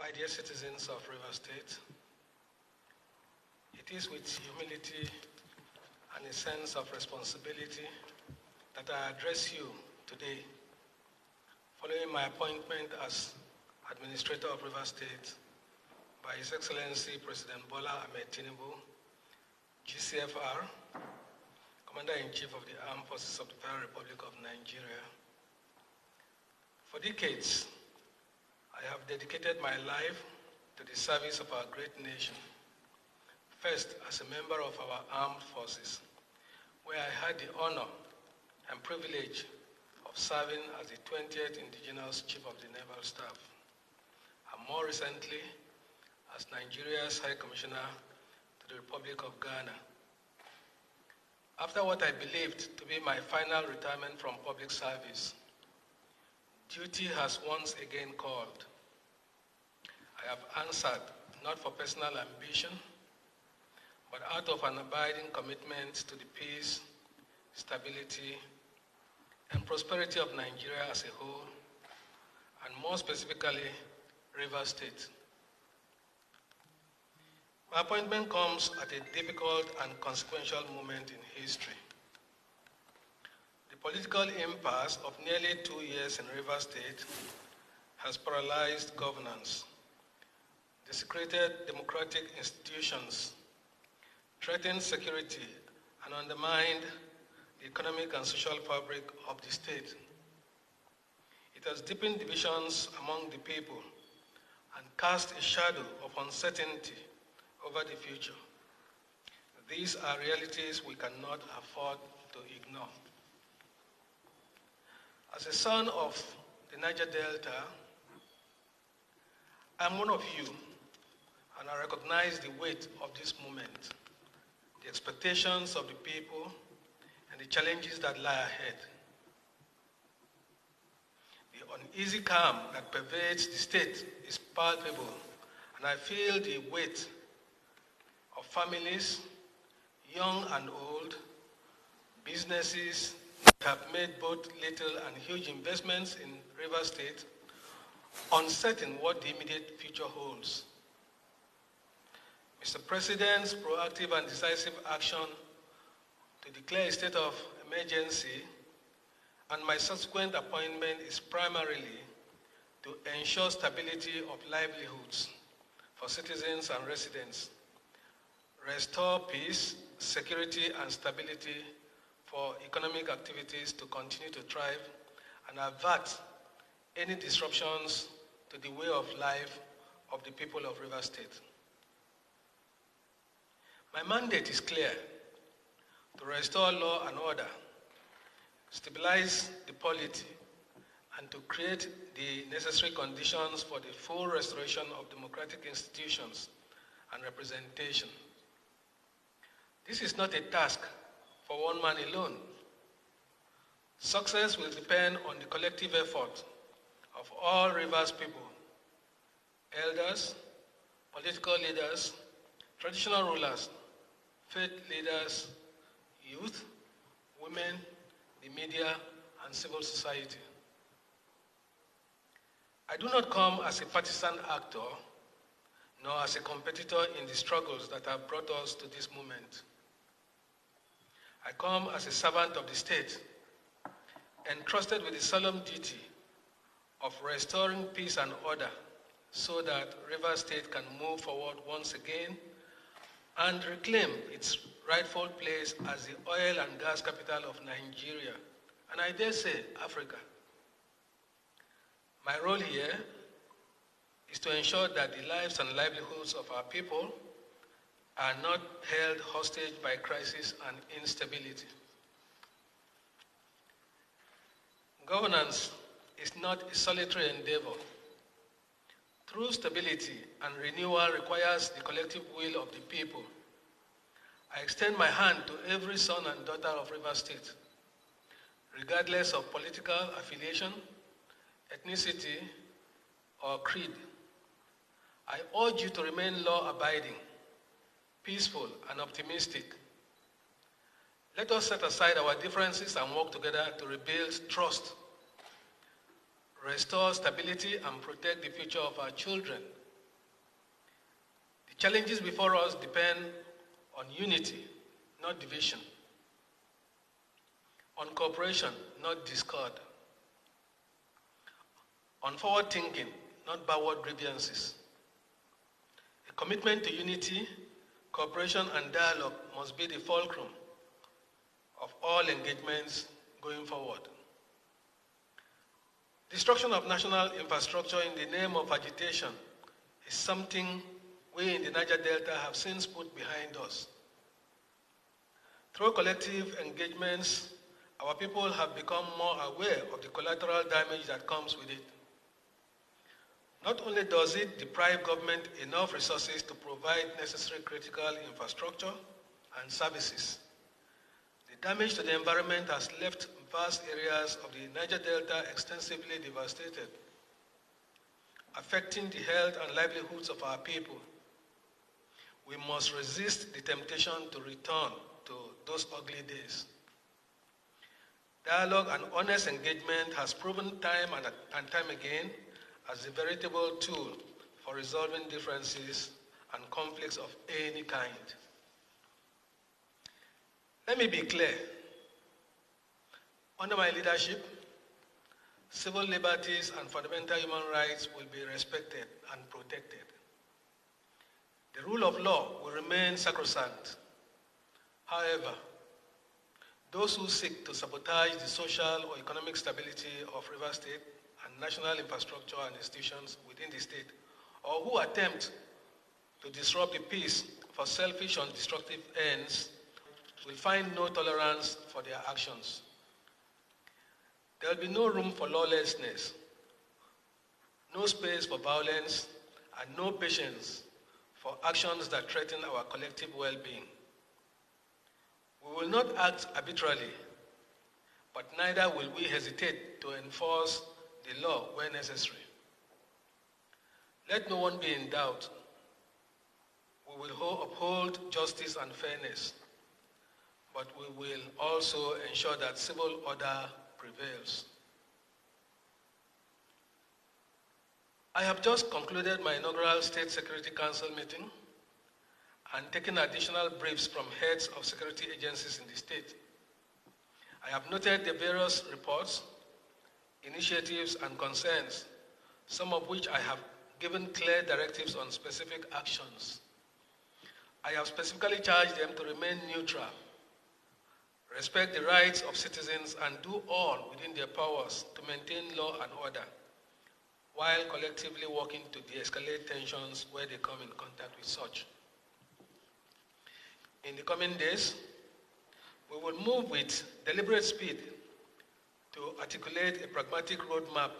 My dear citizens of River State, it is with humility and a sense of responsibility that I address you today, following my appointment as Administrator of River State by His Excellency President Bola Ahmed Tinubu, GCFR, Commander-in-Chief of the Armed Forces of the Federal Republic of Nigeria. For decades, I have dedicated my life to the service of our great nation. First, as a member of our armed forces, where I had the honor and privilege of serving as the 20th Indigenous Chief of the Naval Staff, and more recently, as Nigeria's High Commissioner to the Republic of Ghana. After what I believed to be my final retirement from public service, duty has once again called. I have answered not for personal ambition, but out of an abiding commitment to the peace, stability, and prosperity of Nigeria as a whole, and more specifically, River State. My appointment comes at a difficult and consequential moment in history. The political impasse of nearly 2 years in River State has paralyzed governance, desecrated democratic institutions, threatened security, and undermined the economic and social fabric of the state. It has deepened divisions among the people and cast a shadow of uncertainty over the future. These are realities we cannot afford to ignore. As a son of the Niger Delta, I'm one of you, and I recognize the weight of this moment, the expectations of the people, and the challenges that lie ahead. The uneasy calm that pervades the state is palpable, and I feel the weight of families, young and old, businesses that have made both little and huge investments in River State, uncertain what the immediate future holds. Mr. President's proactive and decisive action to declare a state of emergency and my subsequent appointment is primarily to ensure stability of livelihoods for citizens and residents, restore peace, security, and stability for economic activities to continue to thrive, and avert any disruptions to the way of life of the people of River State. My mandate is clear: to restore law and order, stabilize the polity, and to create the necessary conditions for the full restoration of democratic institutions and representation. This is not a task for one man alone. Success will depend on the collective effort of all Rivers people, elders, political leaders, traditional rulers, faith leaders, youth, women, the media, and civil society. I do not come as a partisan actor, nor as a competitor in the struggles that have brought us to this moment. I come as a servant of the state, entrusted with the solemn duty of restoring peace and order so that River State can move forward once again and reclaim its rightful place as the oil and gas capital of Nigeria, and I dare say Africa. My role here is to ensure that the lives and livelihoods of our people are not held hostage by crisis and instability. Governance is not a solitary endeavor. True stability and renewal requires the collective will of the people. I extend my hand to every son and daughter of River State, regardless of political affiliation, ethnicity, or creed. I urge you to remain law-abiding, peaceful, and optimistic. Let us set aside our differences and work together to rebuild trust, restore stability, and protect the future of our children The challenges before us depend on unity, not division, on cooperation, not discord, on forward thinking, not backward grievances. A commitment to unity, cooperation, and dialogue must be the fulcrum of all engagements going forward. Destruction of national infrastructure in the name of agitation is something we in the Niger Delta have since put behind us. Through collective engagements, our people have become more aware of the collateral damage that comes with it. Not only does it deprive government enough resources to provide necessary critical infrastructure and services, the damage to the environment has left vast areas of the Niger Delta extensively devastated, affecting the health and livelihoods of our people. We must resist the temptation to return to those ugly days. Dialogue and honest engagement has proven time and time again as a veritable tool for resolving differences and conflicts of any kind. Let me be clear. Under my leadership, civil liberties and fundamental human rights will be respected and protected. The rule of law will remain sacrosanct. However, those who seek to sabotage the social or economic stability of River State and national infrastructure and institutions within the state, or who attempt to disrupt the peace for selfish and destructive ends, will find no tolerance for their actions. There will be no room for lawlessness, no space for violence, and no patience for actions that threaten our collective well-being. We will not act arbitrarily, but neither will we hesitate to enforce the law where necessary. Let no one be in doubt. We will uphold justice and fairness, but we will also ensure that civil order prevails. I have just concluded my inaugural State Security Council meeting and taken additional briefs from heads of security agencies in the state. I have noted the various reports, initiatives, and concerns, some of which I have given clear directives on specific actions. I have specifically charged them to remain neutral, respect the rights of citizens, and do all within their powers to maintain law and order, while collectively working to de-escalate tensions where they come in contact with such. In the coming days, we will move with deliberate speed to articulate a pragmatic roadmap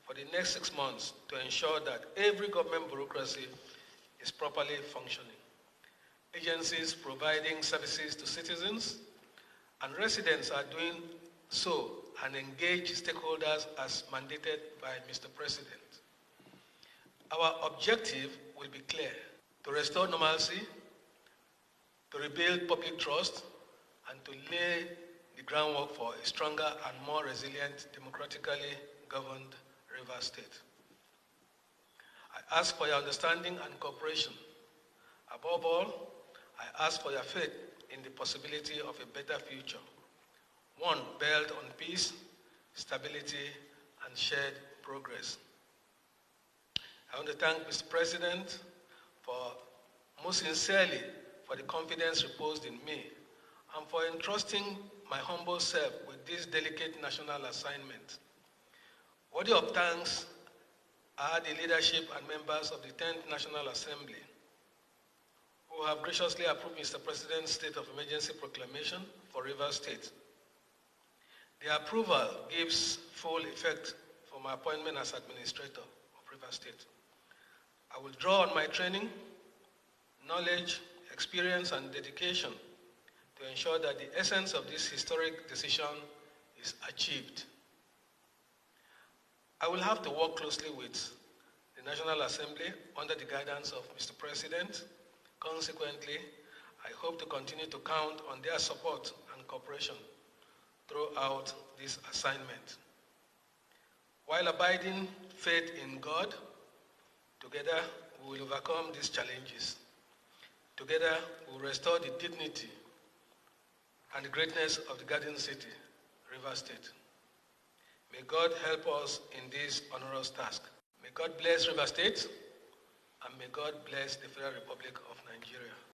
for the next 6 months to ensure that every government bureaucracy is properly functioning. Agencies providing services to citizens and residents are doing so and engage stakeholders as mandated by Mr. President. Our objective will be clear: to restore normalcy, to rebuild public trust, and to lay the groundwork for a stronger and more resilient, democratically governed River State. I ask for your understanding and cooperation. Above all, I ask for your faith in the possibility of a better future, one built on peace, stability, and shared progress. I want to thank Mr. President most sincerely for the confidence reposed in me and for entrusting my humble self with this delicate national assignment. Worthy of thanks are the leadership and members of the 10th National Assembly who have graciously approved Mr. President's state of emergency proclamation for River State. The approval gives full effect for my appointment as administrator of River State. I will draw on my training, knowledge, experience, and dedication to ensure that the essence of this historic decision is achieved. I will have to work closely with the National Assembly under the guidance of Mr. President. Consequently, I hope to continue to count on their support and cooperation throughout this assignment. While abiding faith in God, together we will overcome these challenges Together, we will restore the dignity and the greatness of the Garden City, Rivers State. May God help us in this onerous task. May God bless Rivers State, and may God bless the Federal Republic of Nigeria.